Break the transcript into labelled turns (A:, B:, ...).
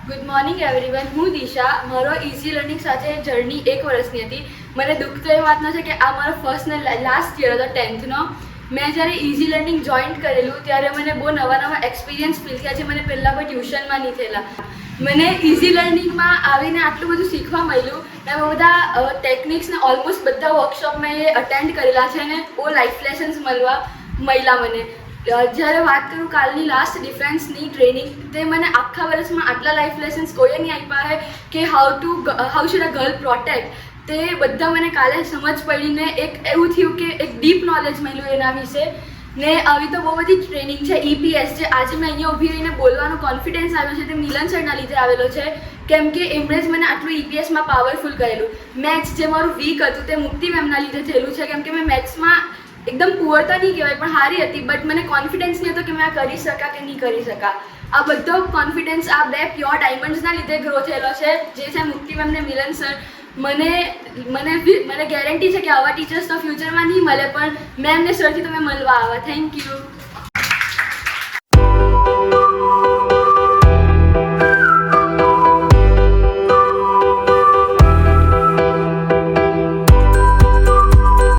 A: Good morning everyone. હું દિશા. મારો easy learning સાથે જર્ની 1 વર્ષની હતી. મને દુઃખ તો એ વાતનો છે કે આ મારો ફર્સ્ટ ને લાસ્ટ યર હતો 10th નો. મેં જ્યારે ઇઝી લર્નિંગ જોઈન કરેલું ત્યારે મને બહુ નવા એક્સપિરિયન્સ ફીલ થયા છે. મને પહેલાં કોઈ ટ્યુશનમાં નહીં થયેલા. મને ઇઝી લર્નિંગમાં આવીને આટલું બધું શીખવા મળ્યું. મેં બધા ટેકનિક્સને ઓલમોસ્ટ બધા વર્કશોપ મેં અટેન્ડ કરેલા છે અને બહુ લાઈફ લેસન્સ મળ્યા મને. જ્યારે વાત કરું કાલની લાસ્ટ ડિફેન્સની ટ્રેનિંગ, તે મને આખા વર્ષમાં આટલા લાઈફ લેસન્સ કોઈએ નહીં આપ્યા છે કે how should a girl protect. તે બધા મને કાલે સમજ પડીને એક એવું થયું કે એક ડીપ નોલેજ મળ્યું એના વિશે. ને આવી તો બહુ બધી ટ્રેનિંગ છે. EPS જે આજે મેં અહીંયા ઊભી રહીને બોલવાનો કોન્ફિડન્સ આવ્યો છે તે મિલન સરના લીધે આવેલો છે, કેમ કે એમણે જ મને આટલું EPSમાં પાવરફુલ કરેલું. મેથ્સ જે મારું વીક હતું તે મુક્તિ મેમના લીધે થયેલું છે, કેમ કે મેં મેથ્સમાં એકદમ પુઅર તો નહીં કહેવાય પણ સારી હતી, બટ મને કોન્ફિડન્સ નહીં હતો કે મેં આ કરી શકા કે નહીં કરી શકા. આ બધો કોન્ફિડન્સ આ બે પ્યોર ડાયમંડ્સના લીધે ગ્રો થયેલો છે, જે છે મુક્તિ મેમ ને મિલન સર. મને ગેરંટી છે કે આવા ટીચર્સ તો ફ્યુચરમાં નહીં મળે, પણ મેમને સરથી તમે મળવા આવા. Thank you.